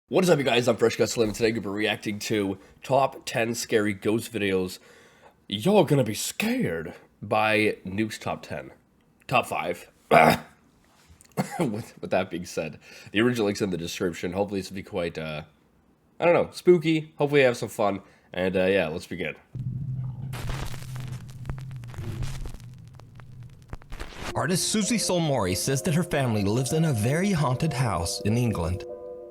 What is up, you guys? I'm Fresh Got Slim, and today we're reacting to top 10 scary ghost videos. Y'all gonna be scared by Nuke's top 10. Top 5. With that being said, the original link's in the description. Hopefully this will be quite, I don't know, spooky. Hopefully have some fun. And yeah, let's begin. Artist Susie Solmori says that her family lives in a very haunted house in England.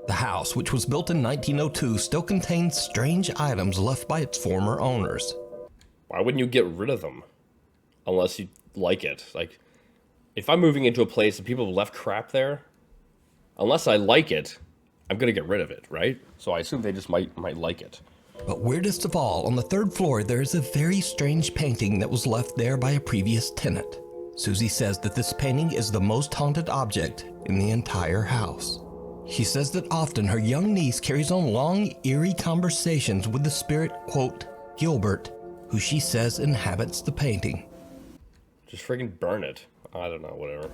The house, which was built in 1902, still contains strange items left by its former owners. Why wouldn't you get rid of them? Unless you like it. Like, if I'm moving into a place and people have left crap there, unless I like it, I'm gonna get rid of it, right? So I assume they just might like it. But weirdest of all, on the third floor there is a very strange painting that was left there by a previous tenant. Susie says that this painting is the most haunted object in the entire house. She says that often her young niece carries on long, eerie conversations with the spirit, quote, Gilbert, who she says inhabits the painting. Just freaking burn it. I don't know, whatever.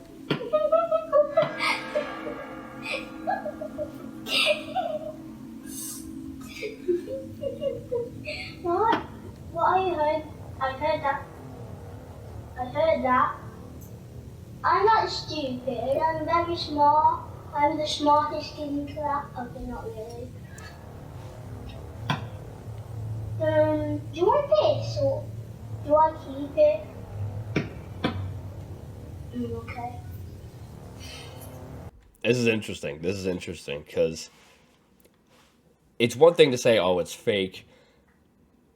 What? What I heard? I heard that. I heard that. I'm not stupid. I'm very smart. I'm the smartest in class. Okay, not really. Do you want this or do I keep it? Okay. This is interesting. This is interesting because it's one thing to say, oh, it's fake,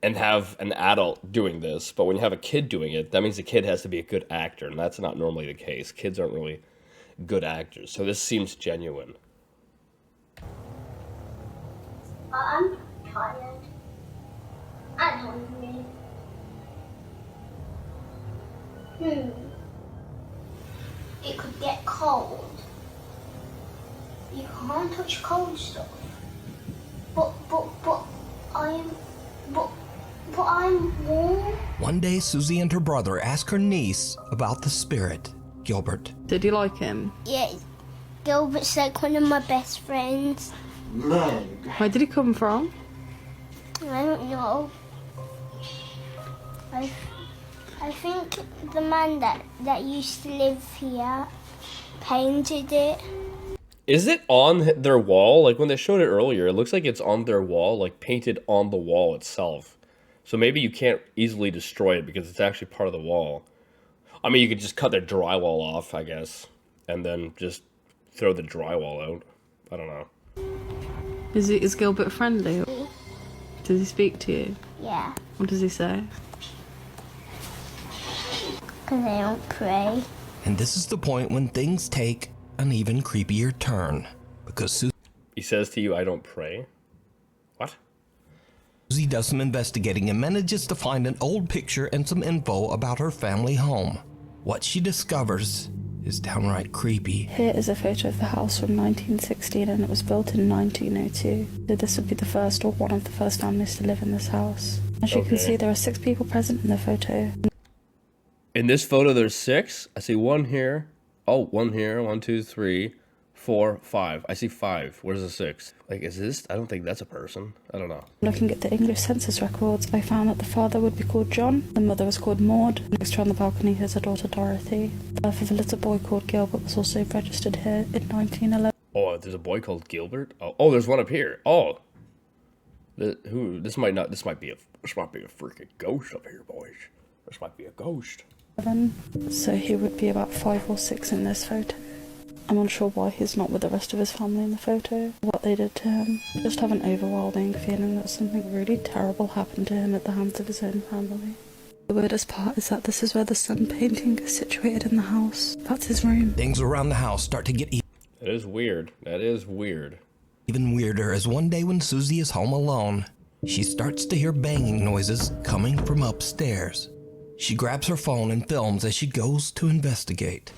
and have an adult doing this, but when you have a kid doing it, that means the kid has to be a good actor, and that's not normally the case. Kids aren't really good actors, so this seems genuine. I'm tired. I'm hungry. It could get cold. You can't touch cold stuff. But I'm warm. One day, Susie and her brother ask her niece about the spirit, Gilbert. Did you like him? Yeah, Gilbert's like one of my best friends. Where did he come from? I don't know. I think the man that used to live here painted it. Is it on their wall? Like, when they showed it earlier, it looks like it's on their wall, like painted on the wall itself. So maybe you can't easily destroy it because it's actually part of the wall. I mean, you could just cut their drywall off, I guess, and then just throw the drywall out. I don't know. Is Gilbert friendly? Does he speak to you? Yeah, What does he say? because I don't pray. And this is the point when things take an even creepier turn, because He says to you, I don't pray. What? Susie does some investigating and manages to find an old picture and some info about her family home. What she discovers is downright creepy. Here is a photo of the house from 1916 and it was built in 1902. So this would be the first or one of the first families to live in this house. As you can see, there are 6 people present in the photo. In this photo, there's 6. I see 1 here. Oh, 1 here. 1, 2, 3, 4, 5. I see 5. Where's the 6th? Like, is this? I don't think that's a person. I don't know. Looking at the English census records, I found that the father would be called John, the mother was called Maud. Next to her on the balcony is a daughter, Dorothy. The birth of a little boy called Gilbert was also registered here in 1911. Oh, there's a boy called Gilbert. Oh, there's one up here. Oh, this might be a freaking ghost up here, boys. This might be a ghost. So he would be about 5 or 6 in this photo. I'm unsure why he's not with the rest of his family in the photo, what they did to him. I just have an overwhelming feeling that something really terrible happened to him at the hands of his own family. The weirdest part is that this is where the sun painting is situated in the house. That's his room. Things around the house start to get That is weird. That is weird. even weirder as one day when Susie is home alone, she starts to hear banging noises coming from upstairs. She grabs her phone and films as she goes to investigate.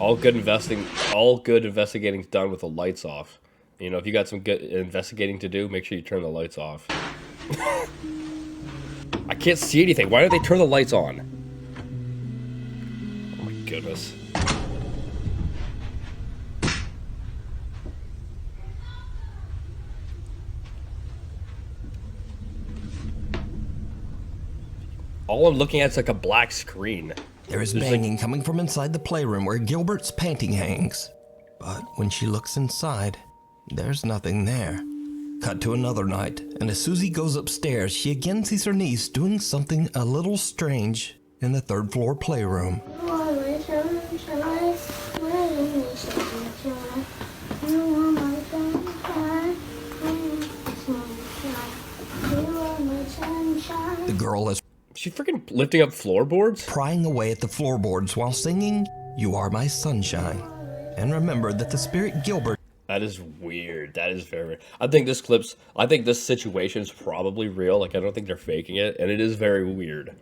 All good investigating's done with the lights off. You know, if you got some good investigating to do, make sure you turn the lights off. I can't see anything. Why don't they turn the lights on? Oh my goodness. All I'm looking at is like a black screen. There is There's banging coming from inside the playroom where Gilbert's painting hangs. But when she looks inside, there's nothing there. Cut to another night, and as Susie goes upstairs, she again sees her niece doing something a little strange in the third floor playroom. You are my sunshine, my only sunshine. You are my sunshine, my only sunshine. You are my sunshine. The girl is she freaking lifting up floorboards? prying away at the floorboards while singing, "You Are My Sunshine." And remember that the spirit Gilbert That is weird. That is very weird. I think this situation is probably real. Like, I don't think they're faking it, and it is very weird.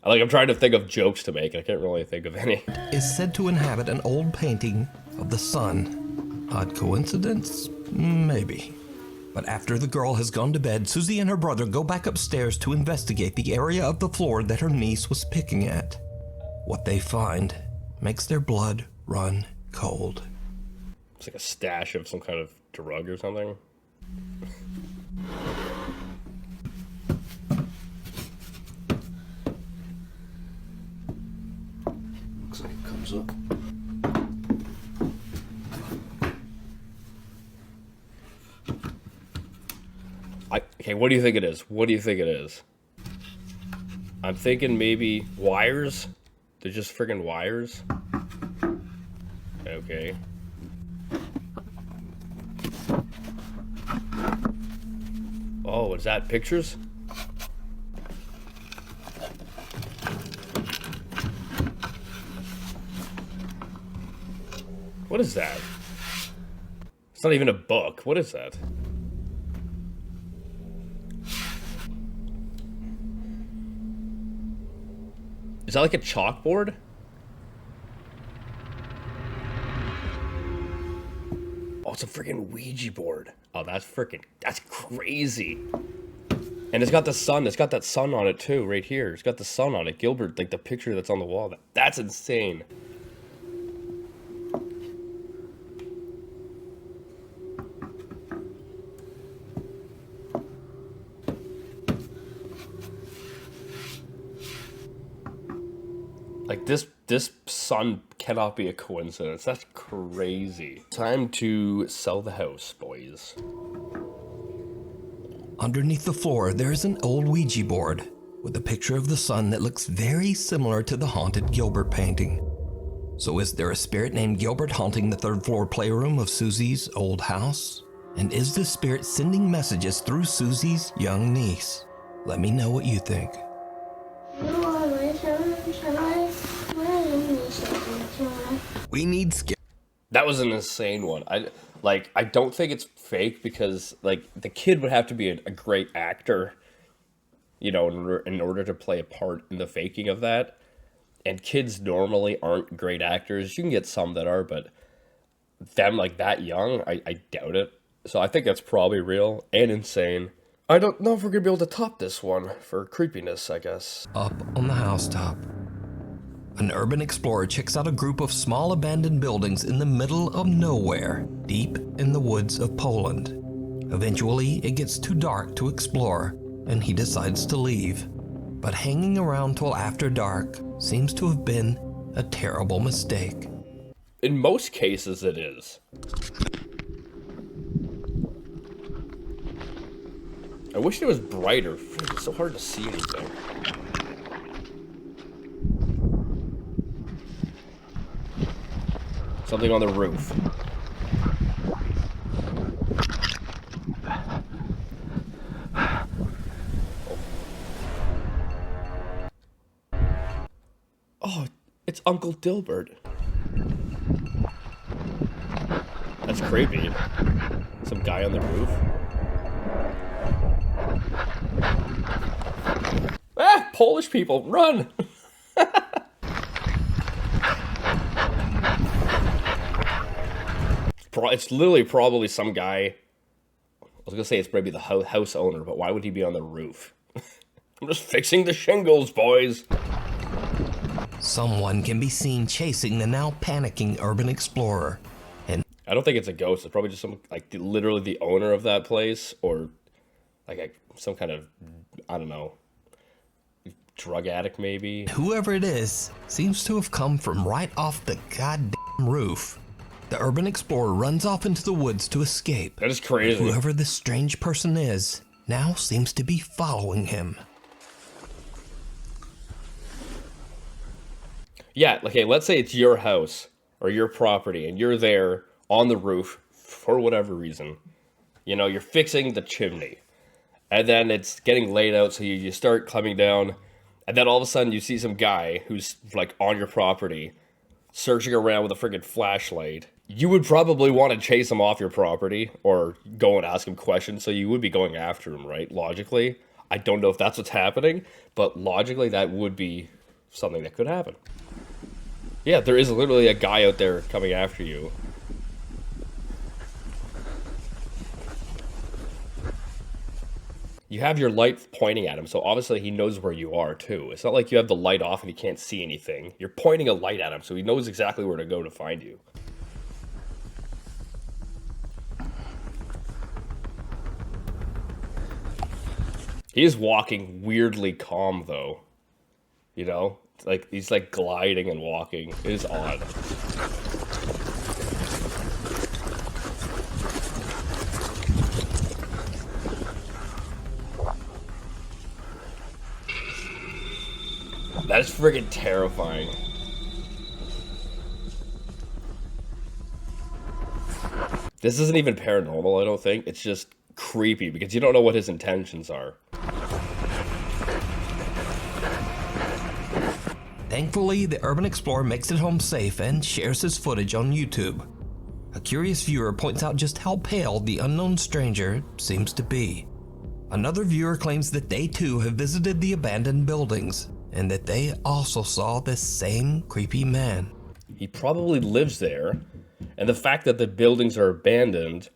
Like, I'm trying to think of jokes to make. I can't really think of any. is said to inhabit an old painting of the sun. Odd coincidence? Maybe. But after the girl has gone to bed, Susie and her brother go back upstairs to investigate the area of the floor that her niece was picking at. What they find makes their blood run cold. It's like a stash of some kind of drug or something. Looks like it comes up. Okay, what do you think it is? What do you think it is? I'm thinking maybe wires. They're just friggin' wires. Okay. Oh, is that pictures? What is that? It's not even a book. What is that? Is that like a chalkboard? Oh, it's a freaking Ouija board. Oh, that's crazy. And it's got the sun. It's got that sun on it too, right here. It's got the sun on it. Gilbert, like the picture that's on the wall. That's insane. Like this sun cannot be a coincidence. That's crazy. Time to sell the house, boys. Underneath the floor, there is an old Ouija board with a picture of the sun that looks very similar to the haunted Gilbert painting. So is there a spirit named Gilbert haunting the third floor playroom of Susie's old house? And is this spirit sending messages through Susie's young niece? Let me know what you think. You are my sunshine, my only sunshine. We need skip. That was an insane one. I don't think it's fake because like the kid would have to be a great actor, you know, in order to play a part in the faking of that. And kids normally aren't great actors. You can get some that are, but them like that young, I doubt it. So I think that's probably real and insane. I don't know if we're gonna be able to top this one for creepiness, I guess. Up on the housetop, an urban explorer checks out a group of small abandoned buildings in the middle of nowhere, deep in the woods of Poland. Eventually, it gets too dark to explore, and he decides to leave. But hanging around till after dark seems to have been a terrible mistake. In most cases, it is. I wish it was brighter. It's so hard to see anything. Something on the roof. Oh, it's Uncle Dilbert. That's creepy. Some guy on the roof. Ah! Polish people, run! It's literally probably some guy. I was gonna say it's maybe the house owner, but why would he be on the roof? I'm just fixing the shingles, boys. Someone can be seen chasing the now panicking urban explorer. And I don't think it's a ghost. It's probably just some literally the owner of that place, or some kind of, I don't know, drug addict maybe. Whoever it is seems to have come from right off the goddamn roof. The urban explorer runs off into the woods to escape. That is crazy. Whoever this strange person is now seems to be following him. Yeah, okay, let's say it's your house or your property and you're there on the roof for whatever reason. You know, you're fixing the chimney. And then it's getting late out, so you start climbing down. And then all of a sudden you see some guy who's like on your property searching around with a friggin' flashlight. You would probably want to chase him off your property or go and ask him questions, so you would be going after him, right? Logically. I don't know if that's what's happening, but logically that would be something that could happen. Yeah, there is literally a guy out there coming after you. You have your light pointing at him, so obviously he knows where you are too. It's not like you have the light off and he can't see anything. You're pointing a light at him, so he knows exactly where to go to find you. He is walking weirdly calm though. You know? Like he's like gliding and walking. It is odd. That is friggin' terrifying. This isn't even paranormal, I don't think. It's just creepy because you don't know what his intentions are. Thankfully, the urban explorer makes it home safe and shares his footage on YouTube. A curious viewer points out just how pale the unknown stranger seems to be. Another viewer claims that they too have visited the abandoned buildings and that they also saw this same creepy man. He probably lives there, and the fact that the buildings are abandoned,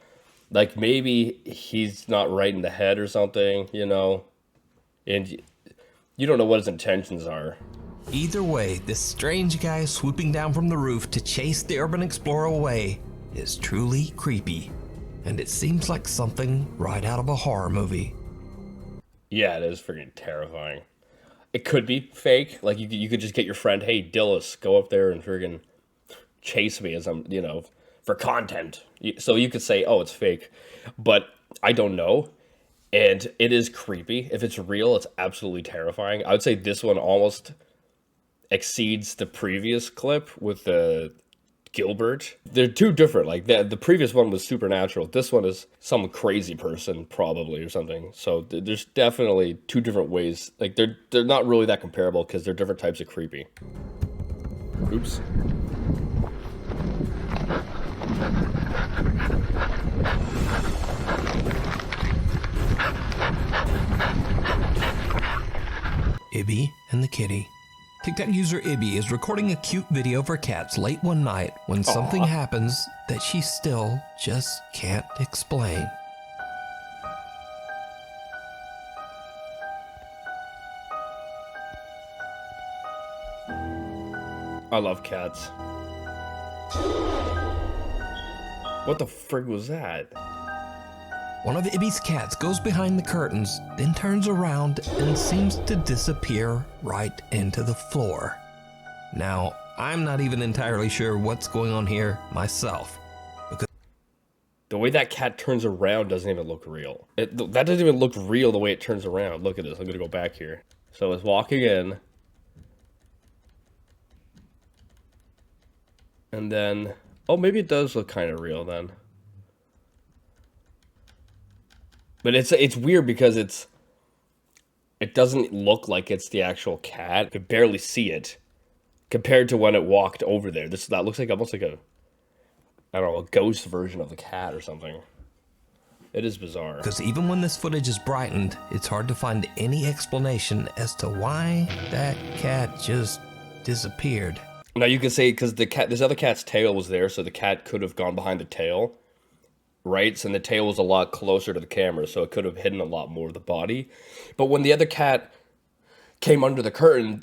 like maybe he's not right in the head or something, you know, and you don't know what his intentions are. Either way, this strange guy swooping down from the roof to chase the urban explorer away is truly creepy, and it seems like something right out of a horror movie. Yeah, it is freaking terrifying. It could be fake. Like, you could just get your friend, hey, Dillis, go up there and friggin' chase me as I'm, you know, for content. So you could say, oh, it's fake. But I don't know. And it is creepy. If it's real, it's absolutely terrifying. I would say this one almost exceeds the previous clip with the Gilbert. They're two different. Like the previous one was supernatural. This one is some crazy person probably or something. So there's definitely two different ways. Like they're not really that comparable because they're different types of creepy. Oops. Ibby and the kitty. TikTok user Ibby is recording a cute video of her cats late one night when something happens that she still just can't explain. I love cats. What the frig was that? One of Ibby's cats goes behind the curtains, then turns around and seems to disappear right into the floor. Now, I'm not even entirely sure what's going on here myself. The way that cat turns around doesn't even look real. That doesn't even look real the way it turns around. Look at this. I'm going to go back here. So it's walking in. And then... oh, maybe it does look kind of real then. But it's weird because it doesn't look like it's the actual cat. You could barely see it compared to when it walked over there. That looks like almost like a, I don't know, a ghost version of the cat or something. It is bizarre. Because even when this footage is brightened, it's hard to find any explanation as to why that cat just disappeared. Now you could say because this other cat's tail was there, so the cat could have gone behind the tail. Right, so the tail was a lot closer to the camera, so it could have hidden a lot more of the body. But when the other cat came under the curtain,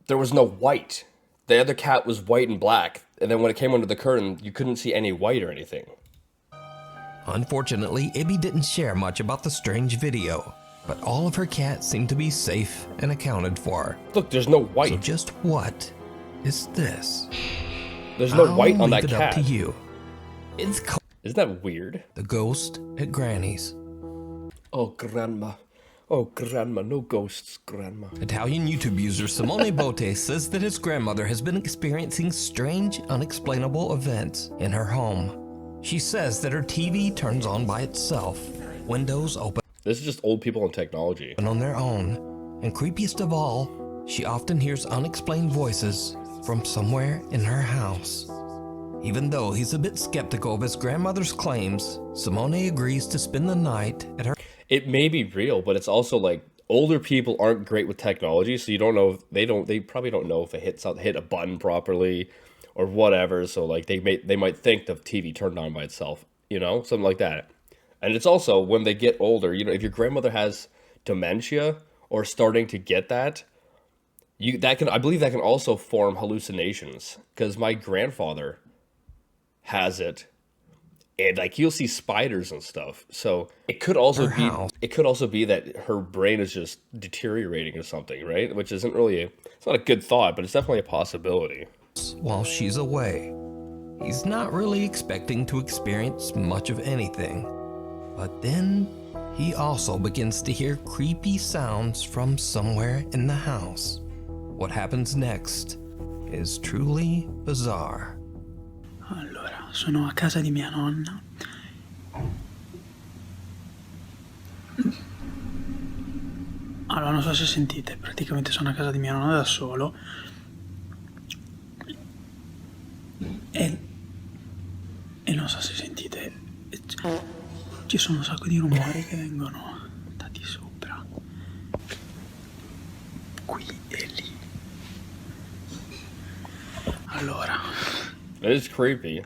there was no white. The other cat was white and black, and then when it came under the curtain, you couldn't see any white or anything. Unfortunately, Ibby didn't share much about the strange video. but all of her cats seem to be safe and accounted for. Look, there's no white. So just what is this? There's no I'll white on leave that it cat. up to you. It's called Isn't that weird? The Ghost at Granny's. Oh, grandma. Oh, grandma. No ghosts, grandma. Italian YouTube user Simone Botte says that his grandmother has been experiencing strange, unexplainable events in her home. She says that her TV turns on by itself, windows open This is just old people and technology. on their own, and creepiest of all, she often hears unexplained voices from somewhere in her house. Even though he's a bit skeptical of his grandmother's claims, Simone agrees to spend the night at her It may be real, but it's also like older people aren't great with technology, so you don't know if they probably don't know if it hit a button properly or whatever. So like they might think the TV turned on by itself, you know, something like that. And it's also when they get older, you know, if your grandmother has dementia or starting to get that, I believe that can also form hallucinations, because my grandfather has it, and like you'll see spiders and stuff. So it could also Her be house. that her brain is just deteriorating or something, right? Which isn't really it's not a good thought, but it's definitely a possibility. while she's away. He's not really expecting to experience much of anything. But then he also begins to hear creepy sounds from somewhere in the house. What happens next is truly bizarre. Allora, sono a casa di mia nonna. Allora, non so se sentite, praticamente sono a casa di mia nonna da solo. E non so se sentite, ci sono un sacco di rumori che vengono da di sopra. Qui e lì. Allora, It is creepy.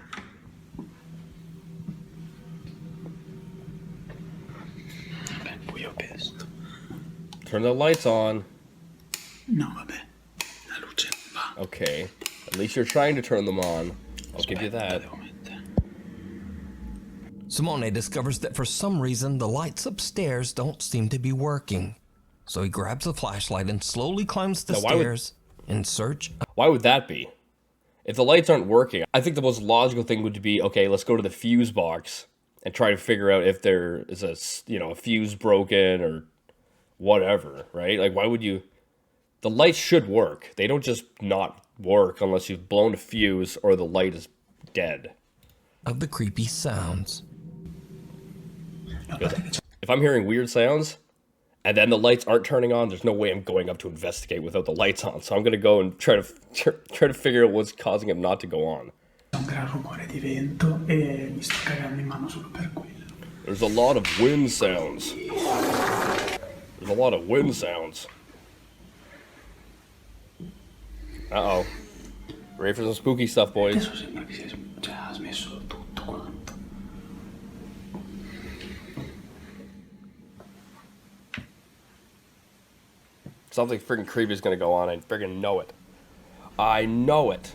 vabbè, buio pesto. Turn the lights on. No, vabbè, la luce non va. Okay. At least you're trying to turn them on. I'll give you La that. devo mettere. Simone discovers that for some reason the lights upstairs don't seem to be working. So he grabs a flashlight and slowly climbs the Now, why would- stairs in search Why would that be? If the lights aren't working, I think the most logical thing would be, okay, let's go to the fuse box and try to figure out if there is a fuse broken or whatever, right? Like, why would you? The lights should work. They don't just not work unless you've blown a fuse or the light is dead. of the creepy sounds. If I'm hearing weird sounds and then the lights aren't turning on, there's no way I'm going up to investigate without the lights on. So I'm gonna go and try to figure out what's causing it not to go on. C'è un gran rumore di vento e mi sto cagando in mano solo per quello. There's a lot of wind sounds. There's a lot of wind sounds. Uh-oh. Ready for some spooky stuff, boys. Adesso sembra che ha smesso tutto quanto. Something freaking creepy is gonna go on. I freaking know it. I know it.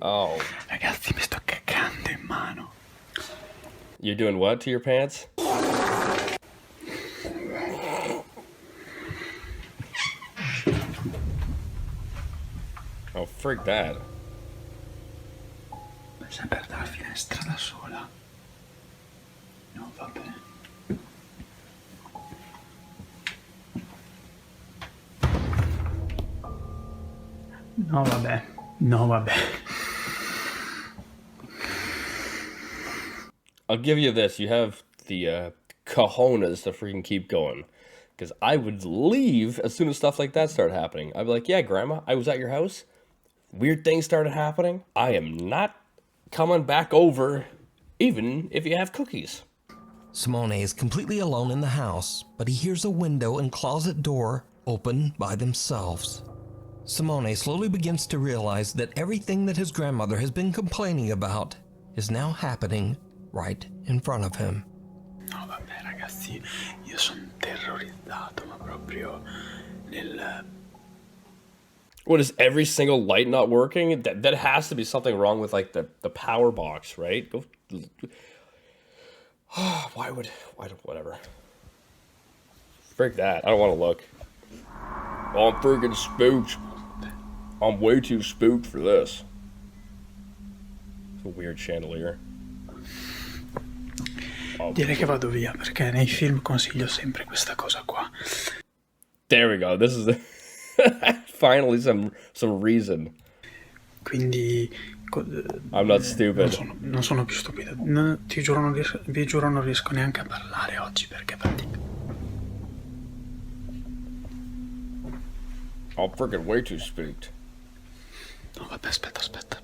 Oh. Ragazzi, mi sto cagando in mano. You're doing what to your pants? Oh, freak that. Si è aperta la finestra da sola. No, vabbè. No, vabbè. No, vabbè. I'll give you this. You have the cojones to freaking keep going. Because I would leave as soon as stuff like that started happening. I'd be like, yeah, Grandma, I was at your house. Weird things started happening. I am not coming back over, even if you have cookies. Simone is completely alone in the house, but he hears a window and closet door open by themselves. Simone slowly begins to realize that everything that his grandmother has been complaining about is now happening right in front of him. No, vabbè, ragazzi, io sono terrorizzato, ma proprio nel... What, is every single light not working? That has to be something wrong with like the power box, right? Whatever. Frick that. I don't want to look. Oh, I'm freaking spooked. I'm way too spooked for this. It's a weird chandelier. Oh, Direi che vado via perché nei film consiglio sempre questa cosa qua. there we go. This is the finally some reason. Quindi I'm not stupid. non sono più stupido. Ti giuro, vi giuro non riesco neanche a parlare oggi perché praticamente. I'm freaking way too spooked. No, vabbè, aspetta.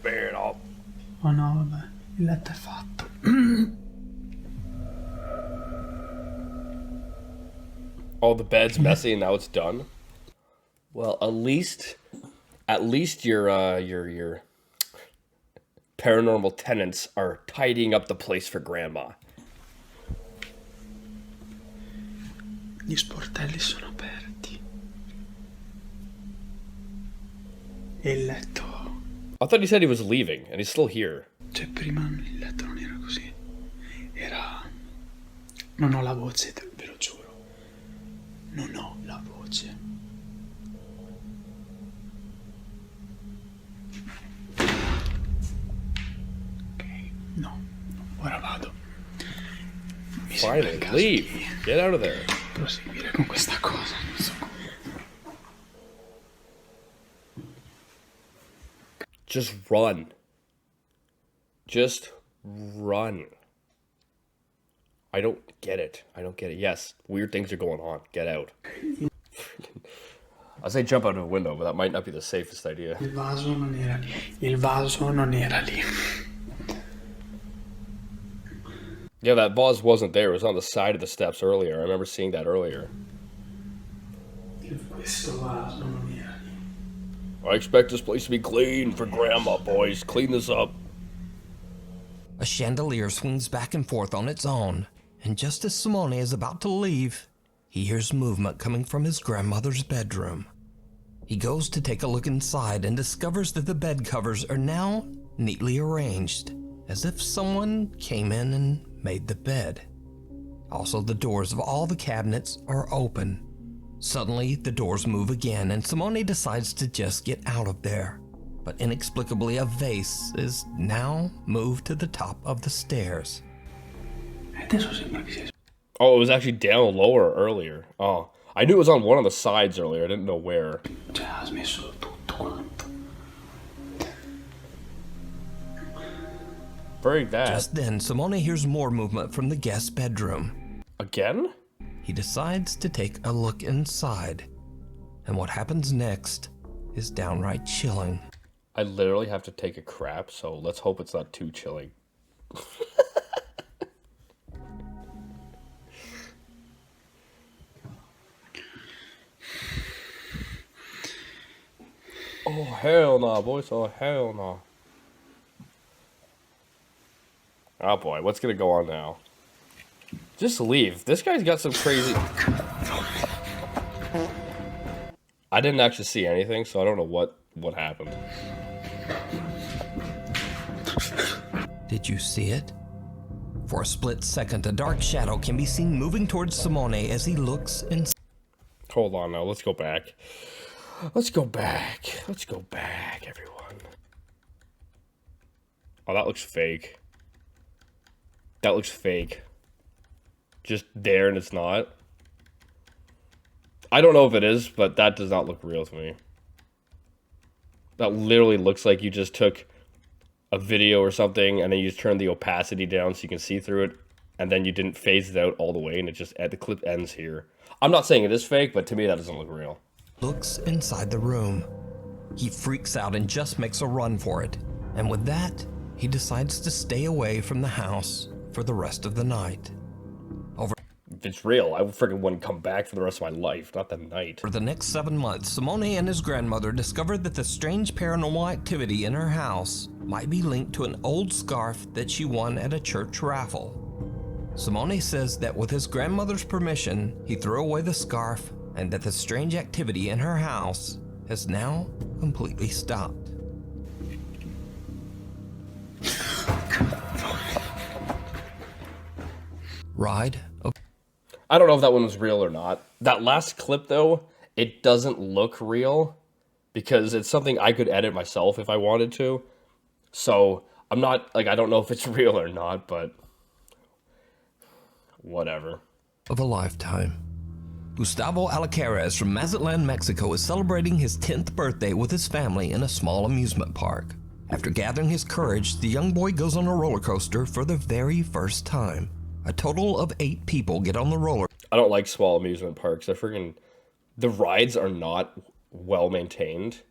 Man, I'll... Oh no, vabbè, il letto è fatto. Oh, the bed's messy and now it's done. Well, at least your paranormal tenants are tidying up the place for Grandma. Gli sportelli sono aperti. E il letto. I thought he said he was leaving, and he's still here. Cioè, prima il letto non era così. Era. Non ho la voce, ve lo giuro. Non ho la voce. Ok, no, ora vado. Mi sembra il Finally, caso leave. di Get out of there. proseguire con questa cosa, non so. Just run. Just run. I don't get it. Yes, weird things are going on. Get out. I say jump out of a window, but that might not be the safest idea. Il vaso non era lì. Il vaso non era lì. Yeah, that vase wasn't there. It was on the side of the steps earlier. I remember seeing that earlier. Questo vaso non era lì. I expect this place to be clean for Grandma, boys. Clean this up. A chandelier swings back and forth on its own, and just as Simone is about to leave, he hears movement coming from his grandmother's bedroom. He goes to take a look inside and discovers that the bed covers are now neatly arranged, as if someone came in and made the bed. Also, the doors of all the cabinets are open. Suddenly, the doors move again, and Simone decides to just get out of there. But inexplicably, a vase is now moved to the top of the stairs. Adesso sembra che sia. Oh, it was actually down lower earlier. Oh, I knew it was on one of the sides earlier. I didn't know where. Cioè, ha smesso tutto quanto. Break that. Just then, Simone hears more movement from the guest bedroom. Again? He decides to take a look inside, and what happens next is downright chilling. I literally have to take a crap, so let's hope it's not too chilling. Oh, hell no, boys. Oh, hell no. Oh, boy. What's going to go on now? Just leave. This guy's got some crazy... I didn't actually see anything, so I don't know what happened. Did you see it? For a split second, a dark shadow can be seen moving towards Simone as he looks inside. Hold on now. Let's go back. Let's go back, everyone. Oh, that looks fake. That looks fake. Just there and it's not. I don't know if it is, but that does not look real to me. That literally looks like you just took a video or something and then you just turned the opacity down so you can see through it, and then you didn't phase it out all the way and it just, the clip ends here. I'm not saying it is fake, but to me that doesn't look real. Looks inside the room. He freaks out and just makes a run for it. And with that, he decides to stay away from the house for the rest of the night. If it's real, I freaking wouldn't come back for the rest of my life, not the night. For the next 7 months, Simone and his grandmother discovered that the strange paranormal activity in her house might be linked to an old scarf that she won at a church raffle. Simone says that with his grandmother's permission, he threw away the scarf and that the strange activity in her house has now completely stopped. ride of I don't know if that one was real or not. That last clip, though, it doesn't look real because it's something I could edit myself if I wanted to. So I'm not, like, I don't know if it's real or not, but whatever. a lifetime. Gustavo Alcaraz from Mazatlan, Mexico is celebrating his 10th birthday with his family in a small amusement park. After gathering his courage, the young boy goes on a roller coaster for the very first time. A total of 8 people get on the roller. I don't like small amusement parks. The rides are not well maintained.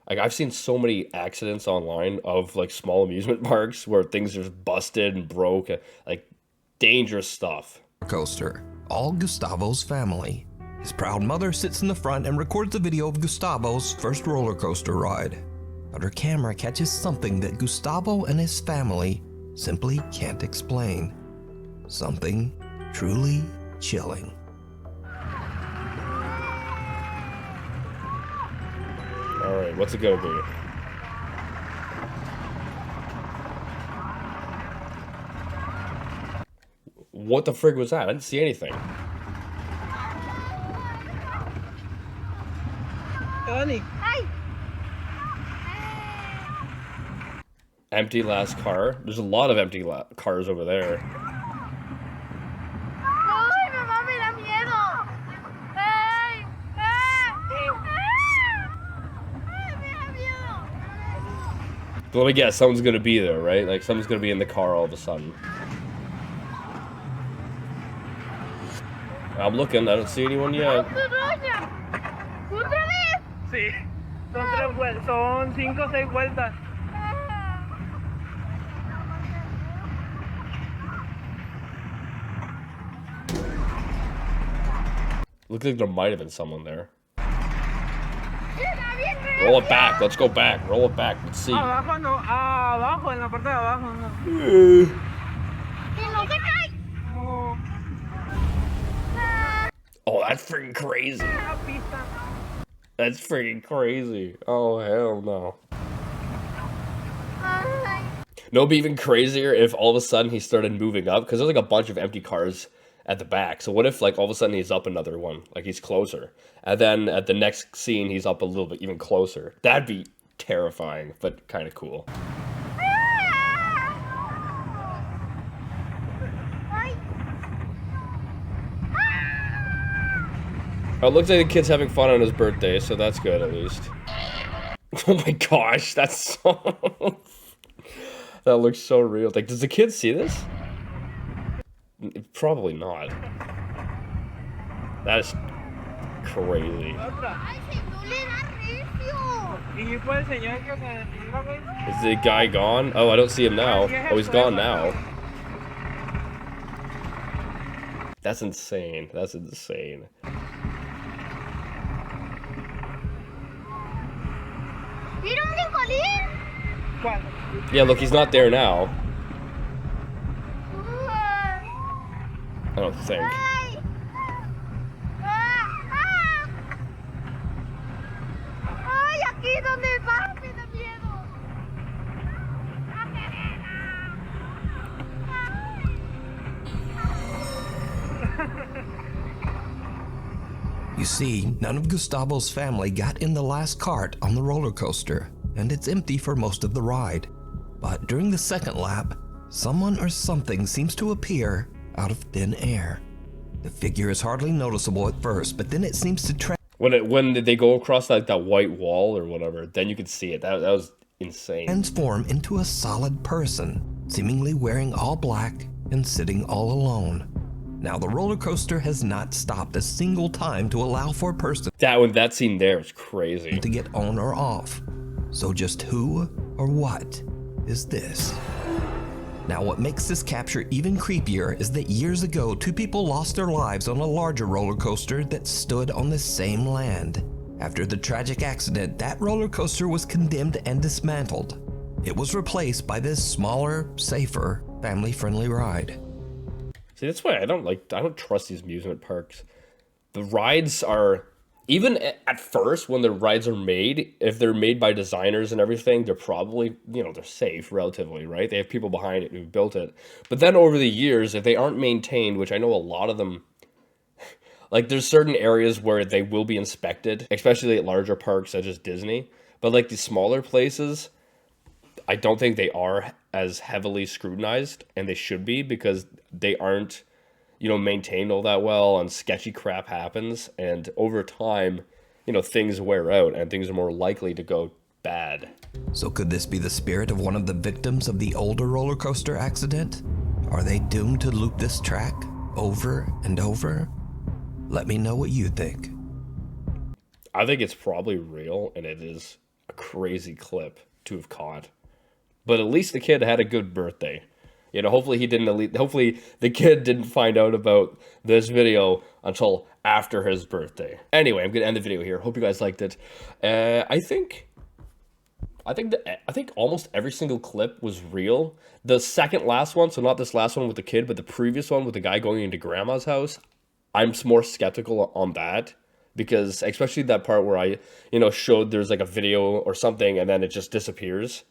Like, I've seen so many accidents online of, like, small amusement parks where things are just busted and broke, like, dangerous stuff. Coaster, all Gustavo's family. His proud mother sits in the front and records a video of Gustavo's first roller coaster ride. But her camera catches something that Gustavo and his family simply can't explain. Something truly chilling. Alright, what's it gonna be? What the frig was that? I didn't see anything. Empty last car. There's a lot of empty cars over there. But let me guess, someone's gonna be there, right? Like, someone's gonna be in the car all of a sudden. I'm looking, I don't see anyone yet. Sí, son 5 o 6 vueltas. Looks like there might have been someone there. Roll it back, let's go back, roll it back, let's see. Abajo no, abajo, en la parte de abajo no. Oh, that's freaking crazy. That's freaking crazy. Oh, hell no. No, it'd be even crazier if all of a sudden he started moving up, because there's like a bunch of empty cars at the back. So what if, like, all of a sudden he's up another one, like he's closer, and then at the next scene he's up a little bit even closer? That'd be terrifying, but kind of cool. Oh, it looks like the kid's having fun on his birthday, so that's good at least. Oh my gosh, that's so... That looks so real. Like, does the kid see this? Probably not. That is crazy. Is the guy gone? Oh, I don't see him now. Oh, he's gone now. That's insane. That's insane. Yeah, look, he's not there now. I don't think. You see, none of Gustavo's family got in the last cart on the roller coaster, and it's empty for most of the ride. But during the second lap, someone or something seems to appear out of thin air. The figure is hardly noticeable at first, but then it seems to when they go across like that white wall or whatever, then you can see it. That was insane. Transform into a solid person, seemingly wearing all black and sitting all alone. Now, the roller coaster has not stopped a single time to allow for a person That scene there is crazy. to get on or off. So just who or what is this? Now, what makes this capture even creepier is that years ago, 2 people lost their lives on a larger roller coaster that stood on the same land. After the tragic accident, that roller coaster was condemned and dismantled. It was replaced by this smaller, safer, family-friendly ride. See, that's why I don't trust these amusement parks. The rides are even at first when the rides are made, if they're made by designers and everything, they're probably, you know, they're safe relatively, right? They have people behind it who built it. But then over the years, if they aren't maintained, which I know a lot of them, like there's certain areas where they will be inspected, especially at larger parks such as Disney. But like the smaller places, I don't think they are as heavily scrutinized, and they should be, because they aren't, you know, maintained all that well, and sketchy crap happens, and over time, you know, things wear out and things are more likely to go bad. So could this be the spirit of one of the victims of the older roller coaster accident? Are they doomed to loop this track over and over? Let me know what you think. I think it's probably real, and it is a crazy clip to have caught. But at least the kid had a good birthday. You know, hopefully he didn't. Hopefully the kid didn't find out about this video until after his birthday. Anyway, I'm gonna end the video here. Hope you guys liked it. I think almost every single clip was real. The second last one, so not this last one with the kid, but the previous one with the guy going into grandma's house, I'm more skeptical on that, because especially that part where I, you know, showed there's like a video or something and then it just disappears.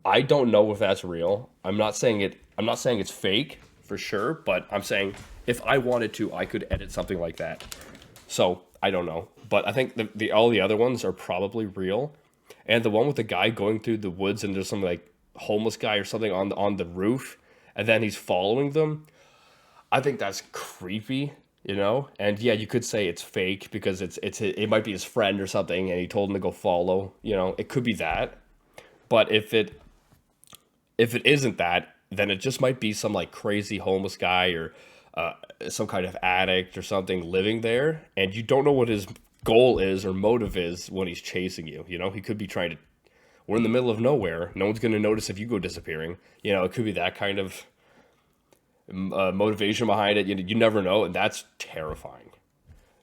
I don't know if that's real. I'm not saying it's fake for sure, but I'm saying if I wanted to, I could edit something like that. So I don't know, but I think all the other ones are probably real. And the one with the guy going through the woods and there's some like homeless guy or something on the roof, and then he's following them, I think that's creepy, you know? And yeah, you could say it's fake because it might be his friend or something and he told him to go follow, you know, it could be that. But if it isn't that, then it just might be some like crazy homeless guy or some kind of addict or something living there, and you don't know what his goal is or motive is when he's chasing you. You know, he could be trying to, we're in the middle of nowhere, no one's going to notice if you go disappearing. You know, it could be that kind of motivation behind it. You never know, and that's terrifying.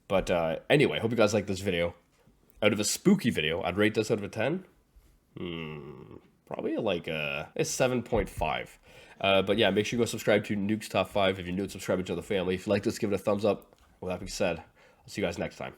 But anyway, hope you guys like this video. Out of a spooky video, I'd rate this out of a 10. Probably like a 7.5. But yeah, make sure you go subscribe to Nuke's Top 5 if you're new, and subscribe to the family. If you like this, give it a thumbs up. With that being said, I'll see you guys next time.